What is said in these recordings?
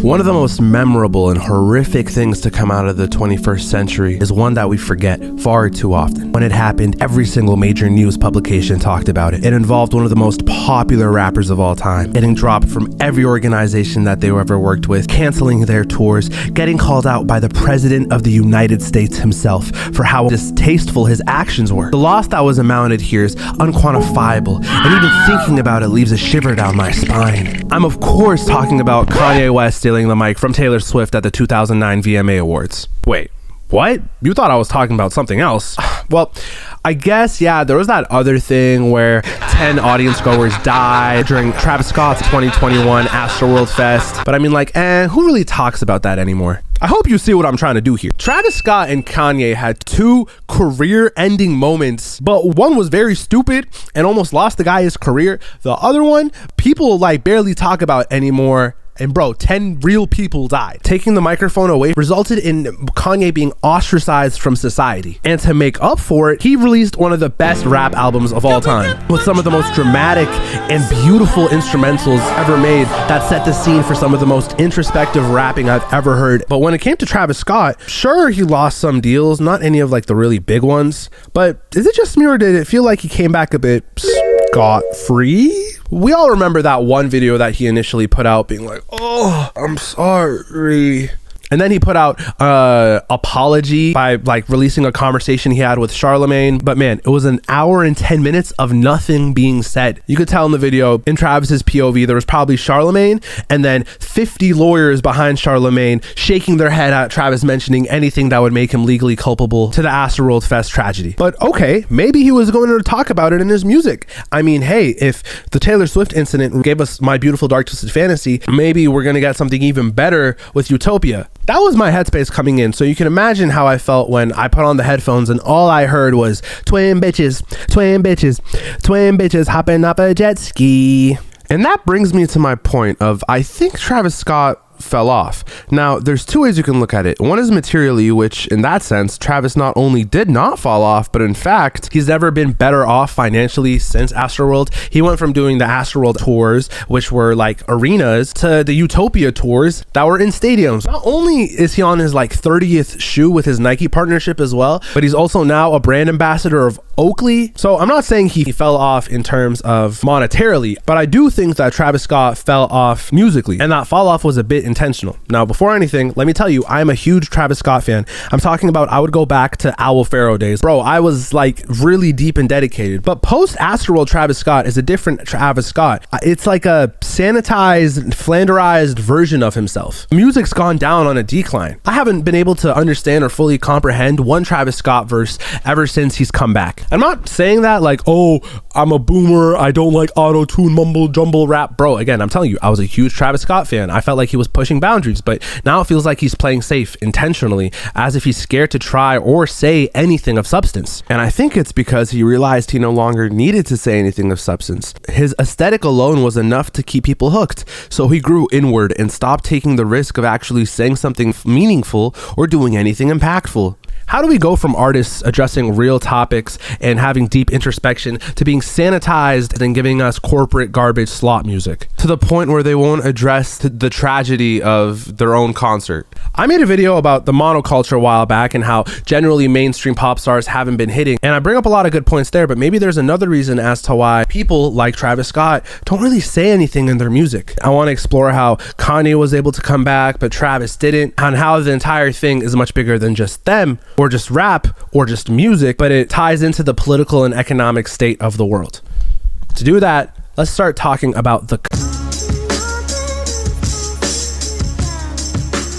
One of the most memorable and horrific things to come out of the 21st century is one that we forget far too often. When it happened, every single major news publication talked about it. It involved one of the most popular rappers of all time, getting dropped from every organization that they ever worked with, canceling their tours, getting called out by the President of the United States himself for how distasteful his actions were. The loss that was amounted here is unquantifiable, and even thinking about it leaves a shiver down my spine. I'm of course talking about Kanye West stealing the mic from Taylor Swift at the 2009 VMA Awards. Wait, what? You thought I was talking about something else? Well, I guess, yeah, there was that other thing where 10 audience goers died during Travis Scott's 2021 Astroworld Fest. But I mean, like, who really talks about that anymore? I hope you see what I'm trying to do here. Travis Scott and Kanye had two career-ending moments, but one was very stupid and almost lost the guy his career. The other one, people like barely talk about anymore. And bro, 10 real people died. Taking the microphone away resulted in Kanye being ostracized from society. And to make up for it, he released one of the best rap albums of all time, with some of the most dramatic and beautiful instrumentals ever made that set the scene for some of the most introspective rapping I've ever heard. But when it came to Travis Scott, sure, he lost some deals, not any of like the really big ones, but is it just me or did it feel like he came back a bit scot-free? We all remember that one video that he initially put out being like, oh, I'm sorry. And then he put out apology by like releasing a conversation he had with Charlemagne. But man, it was an hour and 10 minutes of nothing being said. You could tell in the video, in Travis's POV, there was probably Charlemagne and then 50 lawyers behind Charlemagne shaking their head at Travis mentioning anything that would make him legally culpable to the Astroworld Fest tragedy. But okay, maybe he was going to talk about it in his music. I mean, hey, if the Taylor Swift incident gave us My Beautiful Dark Twisted Fantasy, maybe we're going to get something even better with Utopia. That was my headspace coming in, so you can imagine how I felt when I put on the headphones and all I heard was twin bitches, twin bitches, twin bitches hopping up a jet ski. And that brings me to my point of, I think Travis Scott fell off. Now, there's two ways you can look at it. One is materially, which in that sense, Travis not only did not fall off, but in fact, he's never been better off financially since Astroworld. He went from doing the Astroworld tours, which were like arenas, to the Utopia tours that were in stadiums. Not only is he on his like 30th shoe with his Nike partnership as well, but he's also now a brand ambassador of Oakley. So I'm not saying he fell off in terms of monetarily, but I do think that Travis Scott fell off musically, and that fall off was a bit intentional. Now, before anything, let me tell you, I'm a huge Travis Scott fan. I'm talking about, I would go back to Owl Pharaoh days. Bro, I was like really deep and dedicated. But post Astroworld Travis Scott is a different Travis Scott. It's like a sanitized, flanderized version of himself. Music's gone down on a decline. I haven't been able to understand or fully comprehend one Travis Scott verse ever since he's come back. I'm not saying that like, oh, I'm a boomer, I don't like auto-tune mumble jumble rap. Bro, again, I'm telling you, I was a huge Travis Scott fan. I felt like he was pushing boundaries, but now it feels like he's playing safe intentionally, as if he's scared to try or say anything of substance. And I think it's because he realized he no longer needed to say anything of substance. His aesthetic alone was enough to keep people hooked, so he grew inward and stopped taking the risk of actually saying something meaningful or doing anything impactful. How do we go from artists addressing real topics and having deep introspection to being sanitized and giving us corporate garbage slot music to the point where they won't address the tragedy of their own concert? I made a video about the monoculture a while back and how generally mainstream pop stars haven't been hitting, and I bring up a lot of good points there, but maybe there's another reason as to why people like Travis Scott don't really say anything in their music. I want to explore how Kanye was able to come back but Travis didn't, and how the entire thing is much bigger than just them or just rap or just music, but it ties into the political and economic state of the world. To do that, let's start talking about the...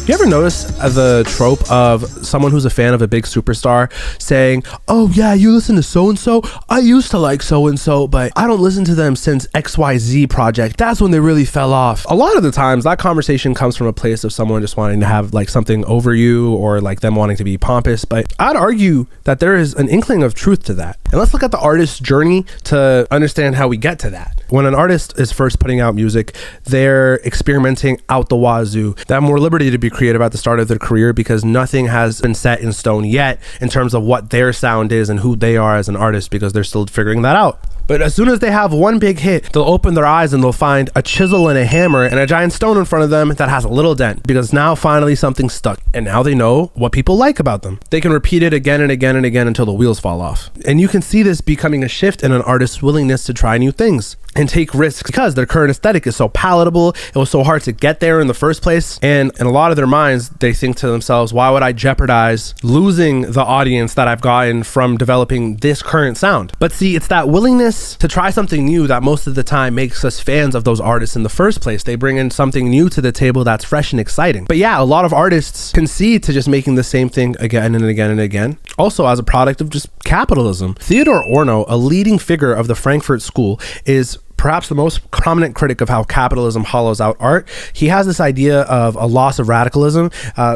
You ever notice the trope of someone who's a fan of a big superstar saying, oh yeah, you listen to so-and-so? I used to like so-and-so, but I don't listen to them since XYZ project. That's when they really fell off. A lot of the times that conversation comes from a place of someone just wanting to have like something over you, or like them wanting to be pompous, but I'd argue that there is an inkling of truth to that. And let's look at the artist's journey to understand how we get to that. When an artist is first putting out music, they're experimenting out the wazoo. They have more liberty to be creative at the start of their career because nothing has been set in stone yet in terms of what their sound is and who they are as an artist, because they're still figuring that out. But as soon as they have one big hit, they'll open their eyes and they'll find a chisel and a hammer and a giant stone in front of them that has a little dent, because now finally something stuck, and now they know what people like about them. They can repeat it again and again and again until the wheels fall off. And you can see this becoming a shift in an artist's willingness to try new things and take risks, because their current aesthetic is so palatable. It was so hard to get there in the first place, and in a lot of their minds they think to themselves, why would I jeopardize losing the audience that I've gotten from developing this current sound? But see, it's that willingness to try something new that most of the time makes us fans of those artists in the first place. They bring in something new to the table that's fresh and exciting. But yeah, a lot of artists concede to just making the same thing again and again and again, also as a product of just capitalism. Theodor Adorno, a leading figure of the Frankfurt School, is perhaps the most prominent critic of how capitalism hollows out art. He has this idea of a loss of radicalism,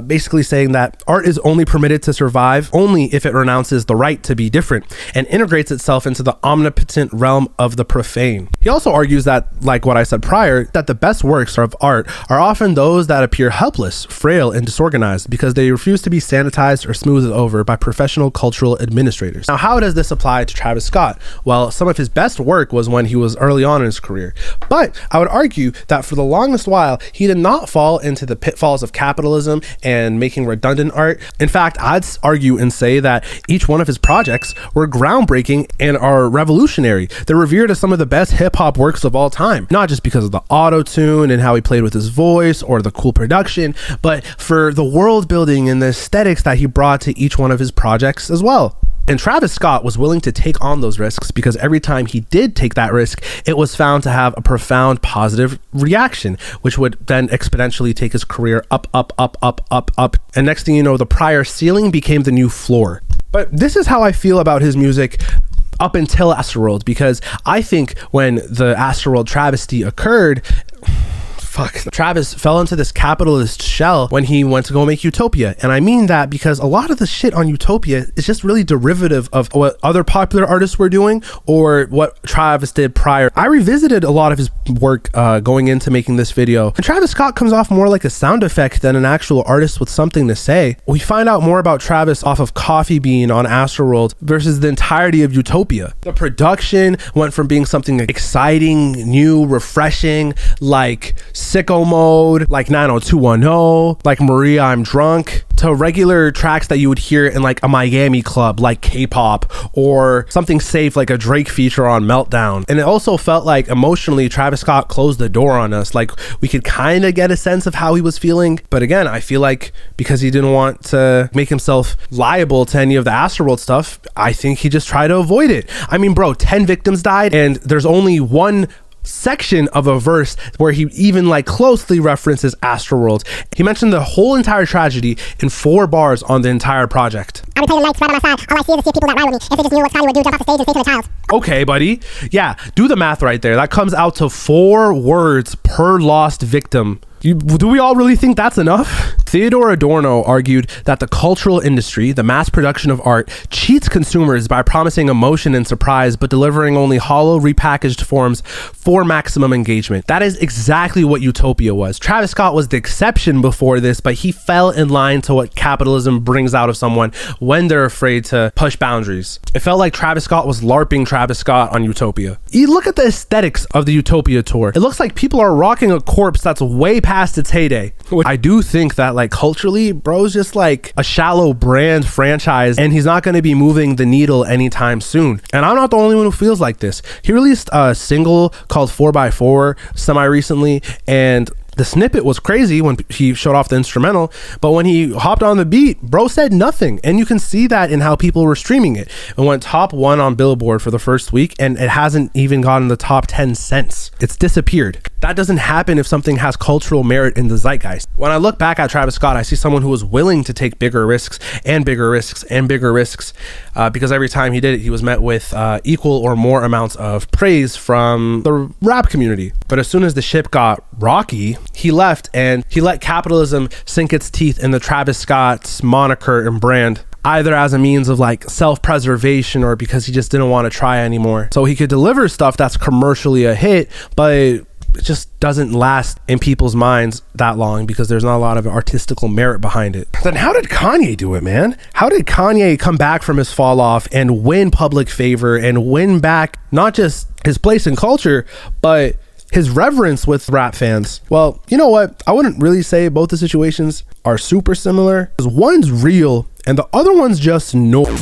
basically saying that art is only permitted to survive only if it renounces the right to be different and integrates itself into the omnipotent realm of the profane. He also argues that, like what I said prior, that the best works of art are often those that appear helpless, frail, and disorganized because they refuse to be sanitized or smoothed over by professional cultural administrators. Now, how does this apply to Travis Scott? Well, some of his best work was when he was early on in his career, but I would argue that for the longest while he did not fall into the pitfalls of capitalism and making redundant art. In fact, I'd argue and say that each one of his projects were groundbreaking and are revolutionary. They're revered as some of the best hip-hop works of all time, not just because of the auto-tune and how he played with his voice or the cool production, but for the world building and the aesthetics that he brought to each one of his projects as well. And Travis Scott was willing to take on those risks because every time he did take that risk, it was found to have a profound positive reaction, which would then exponentially take his career up, up, up, up, up, up. And next thing you know, the prior ceiling became the new floor. But this is how I feel about his music up until Astroworld, because I think when the Astroworld travesty occurred, Travis fell into this capitalist shell when he went to go make Utopia. And I mean that because a lot of the shit on Utopia is just really derivative of what other popular artists were doing or what Travis did prior. I revisited a lot of his work going into making this video, and Travis Scott comes off more like a sound effect than an actual artist with something to say. We find out more about Travis off of Coffee Bean on Astroworld versus the entirety of Utopia. The production went from being something exciting, new, refreshing, like Sicko Mode, like 90210, like Maria I'm Drunk, to regular tracks that you would hear in like a Miami club, like K-pop, or something safe like a Drake feature on Meltdown. And it also felt like emotionally Travis Scott closed the door on us. Like we could kind of get a sense of how he was feeling, but again, I feel like because he didn't want to make himself liable to any of the Astroworld stuff, I think he just tried to avoid it. I mean, bro, 10 victims died and there's only one section of a verse where he even like closely references Astroworld. He mentioned the whole entire tragedy in 4 bars on the entire project. I'll be playing nights right by my side. All I see is people that ride with me. If they just knew what Scotty would do, jump off the stage and say to the child. Okay, buddy. Yeah, do the math right there. That comes out to 4 words per lost victim. Do we all really think that's enough? Theodor Adorno argued that the cultural industry, the mass production of art, cheats consumers by promising emotion and surprise, but delivering only hollow, repackaged forms for maximum engagement. That is exactly what Utopia was. Travis Scott was the exception before this, but he fell in line to what capitalism brings out of someone when they're afraid to push boundaries. It felt like Travis Scott was LARPing Travis Scott on Utopia. You look at the aesthetics of the Utopia tour. It looks like people are rocking a corpse that's way past its heyday. I do think that like culturally, bro's just like a shallow brand franchise and he's not going to be moving the needle anytime soon. And I'm not the only one who feels like this. He released a single called 4x4 semi recently, and the snippet was crazy when he showed off the instrumental, but when he hopped on the beat, bro said nothing. And you can see that in how people were streaming it. It went top 1 on Billboard for the first week, and it hasn't even gotten the top 10 since. It's disappeared. That doesn't happen if something has cultural merit in the zeitgeist. When I look back at Travis Scott, I see someone who was willing to take bigger risks and bigger risks and bigger risks, because every time he did it, he was met with equal or more amounts of praise from the rap community. But as soon as the ship got rocky, he left and he let capitalism sink its teeth in the Travis Scott's moniker and brand, either as a means of like self-preservation or because he just didn't want to try anymore. So he could deliver stuff that's commercially a hit, but it just doesn't last in people's minds that long because there's not a lot of artistical merit behind it. Then how did Kanye do it, man? How did Kanye come back from his fall off and win public favor and win back not just his place in culture, but his reverence with rap fans? Well, you know what? I wouldn't really say both the situations are super similar, because one's real and the other one's just noise.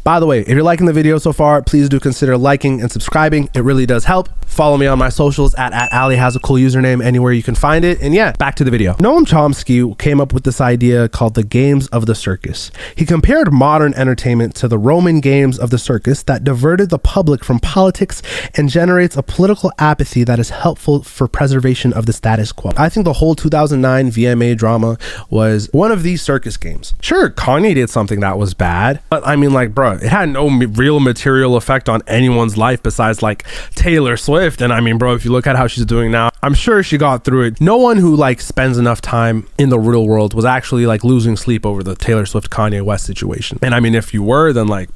By the way, if you're liking the video so far, please do consider liking and subscribing. It really does help. Follow me on my socials at Ali has a cool username anywhere you can find it. And yeah, back to the video. Noam Chomsky came up with this idea called the games of the circus. He compared modern entertainment to the Roman games of the circus that diverted the public from politics and generates a political apathy that is helpful for preservation of the status quo. I think the whole 2009 VMA drama was one of these circus games. Sure, Kanye did something that was bad, but I mean, like, bro, it had no real material effect on anyone's life besides like Taylor Swift. And I mean, bro, if you look at how she's doing now, I'm sure she got through it. No one who like spends enough time in the real world was actually like losing sleep over the Taylor Swift Kanye West situation. And I mean, if you were, then like,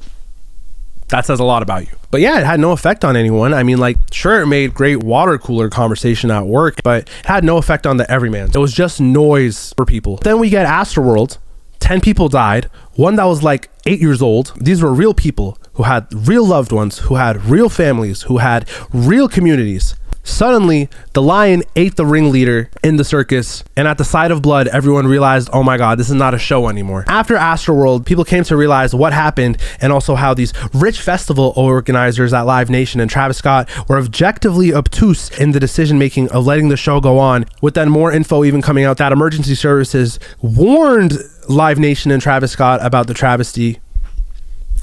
that says a lot about you. But yeah, it had no effect on anyone. I mean, like, sure, it made great water cooler conversation at work, but it had no effect on the everyman. It was just noise for people. Then we get Astroworld. 10 people died. One that was like 8 years old. These were real people who had real loved ones, who had real families, who had real communities. Suddenly, the lion ate the ringleader in the circus, and at the sight of blood, everyone realized, oh my God, this is not a show anymore. After Astroworld, people came to realize what happened, and also how these rich festival organizers at Live Nation and Travis Scott were objectively obtuse in the decision-making of letting the show go on, with then more info even coming out that emergency services warned Live Nation and Travis Scott about the travesty.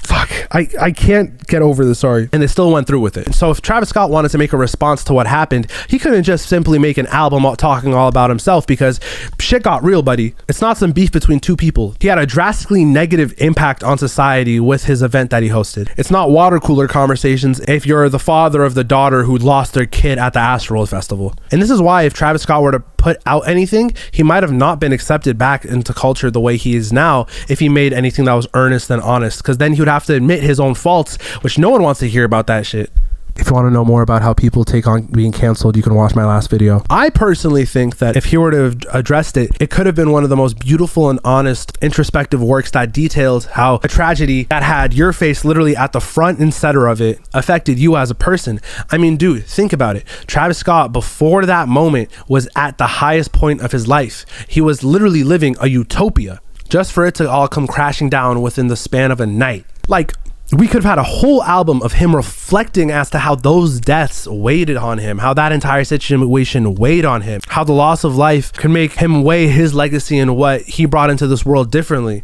Fuck, I can't get over this, sorry. And they still went through with it. So if Travis Scott wanted to make a response to what happened, he couldn't just simply make an album talking all about himself, because shit got real, buddy. It's not some beef between two people. He had a drastically negative impact on society with his event that he hosted. It's not water cooler conversations if you're the father of the daughter who lost their kid at the Astroworld Festival. And this is why if Travis Scott were to put out anything, he might have not been accepted back into culture the way he is now if he made anything that was earnest and honest, because then he would have to admit his own faults, which no one wants to hear about that shit. If you want to know more about how people take on being canceled, you can watch my last video. I personally think that if he were to have addressed it, it could have been one of the most beautiful and honest introspective works that detailed how a tragedy that had your face literally at the front and center of it affected you as a person. I mean, dude, think about it. Travis Scott, before that moment, was at the highest point of his life. He was literally living a utopia, just for it to all come crashing down within the span of a night. Like, we could have had a whole album of him reflecting as to how those deaths weighed on him, how that entire situation weighed on him, how the loss of life can make him weigh his legacy and what he brought into this world differently.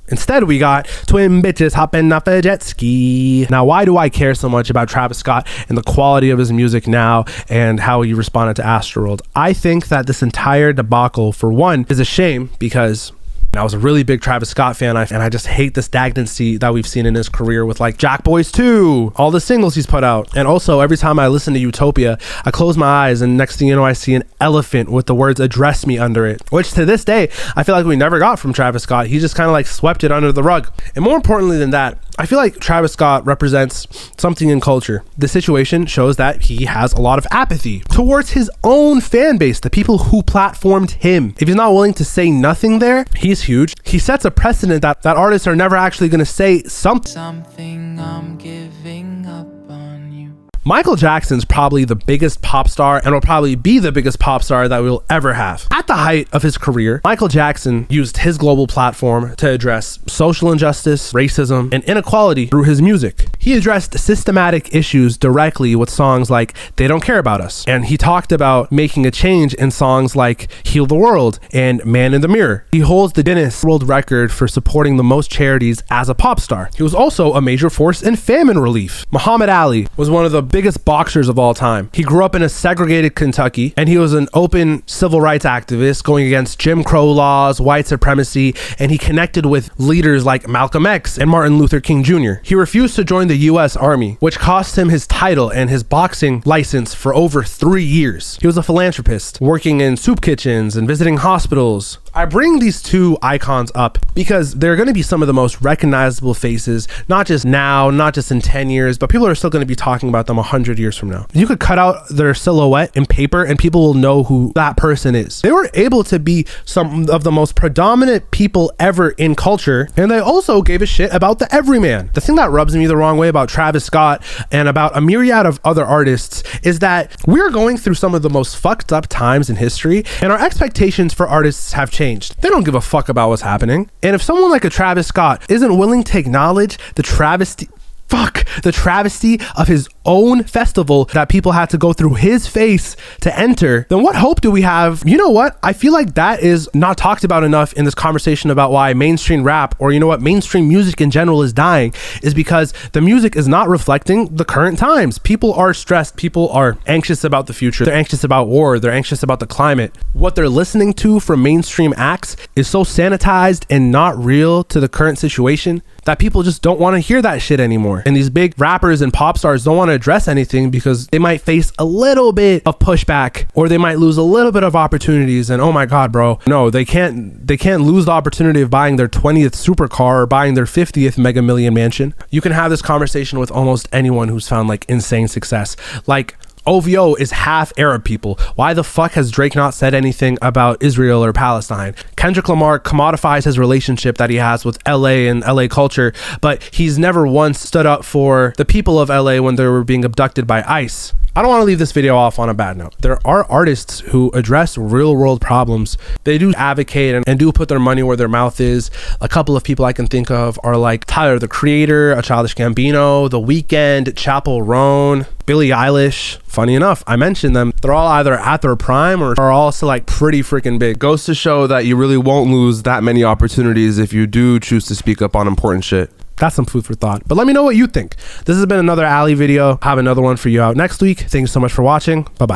Instead, we got twin bitches hopping off a jet ski. Now, why do I care so much about Travis Scott and the quality of his music now and how he responded to Astroworld? I think that this entire debacle, for one, is a shame, because I was a really big Travis Scott fan, and I just hate the stagnancy that we've seen in his career with like Jack Boys 2, all the singles he's put out. And also, every time I listen to Utopia, I close my eyes and next thing you know, I see an elephant with the words "address me" under it, which to this day, I feel like we never got from Travis Scott. He just kind of like swept it under the rug. And more importantly than that, I feel like Travis Scott represents something in culture. The situation shows that he has a lot of apathy towards his own fan base, the people who platformed him. If he's not willing to say nothing there, he's huge. He sets a precedent that artists are never actually going to say something. I'm giving up on you. Michael Jackson's probably the biggest pop star and will probably be the biggest pop star that we'll ever have. At the height of his career, Michael Jackson used his global platform to address social injustice, racism, and inequality through his music. He addressed systematic issues directly with songs like "They Don't Care About Us," and he talked about making a change in songs like "Heal the World" and "Man in the Mirror." He holds the Guinness World Record for supporting the most charities as a pop star. He was also a major force in famine relief. Muhammad Ali was one of the biggest boxers of all time. He grew up in a segregated Kentucky, and he was an open civil rights activist going against Jim Crow laws, white supremacy, and he connected with leaders like Malcolm X and Martin Luther King Jr. He refused to join the the US Army, which cost him his title and his boxing license for over 3 years. He was a philanthropist, working in soup kitchens and visiting hospitals. I bring these two icons up because they're going to be some of the most recognizable faces, not just now, not just in 10 years, but people are still going to be talking about them 100 years from now. You could cut out their silhouette in paper and people will know who that person is. They were able to be some of the most predominant people ever in culture, and they also gave a shit about the everyman. The thing that rubs me the wrong way about Travis Scott and about a myriad of other artists is that we're going through some of the most fucked up times in history, and our expectations for artists have changed. They don't give a fuck about what's happening. And if someone like a Travis Scott isn't willing to acknowledge the travesty of his own festival that people had to go through his face to enter, then what hope do we have? You know what? I feel like that is not talked about enough in this conversation about why mainstream rap, or you know what, mainstream music in general is dying, is because the music is not reflecting the current times. People are stressed. People are anxious about the future. They're anxious about war. They're anxious about the climate. What they're listening to from mainstream acts is so sanitized and not real to the current situation that people just don't want to hear that shit anymore. And these big rappers and pop stars don't want to address anything because they might face a little bit of pushback, or they might lose a little bit of opportunities. And oh my God, bro, no, they can't lose the opportunity of buying their 20th supercar or buying their 50th Mega Million mansion. You can have this conversation with almost anyone who's found like insane success. Like, OVO is half Arab people. Why the fuck has Drake not said anything about Israel or Palestine? Kendrick Lamar commodifies his relationship that he has with LA and LA culture, but he's never once stood up for the people of LA when they were being abducted by ICE. I don't want to leave this video off on a bad note. There are artists who address real world problems. They do advocate and do put their money where their mouth is. A couple of people I can think of are like Tyler, the Creator, A Childish Gambino, The Weeknd, Chappell Roan, Billie Eilish. Funny enough, I mentioned them. They're all either at their prime or are also like pretty freaking big. Goes to show that you really won't lose that many opportunities if you do choose to speak up on important shit. That's some food for thought. But let me know what you think. This has been another Ali video. I have another one for you out next week. Thanks so much for watching. Bye-bye.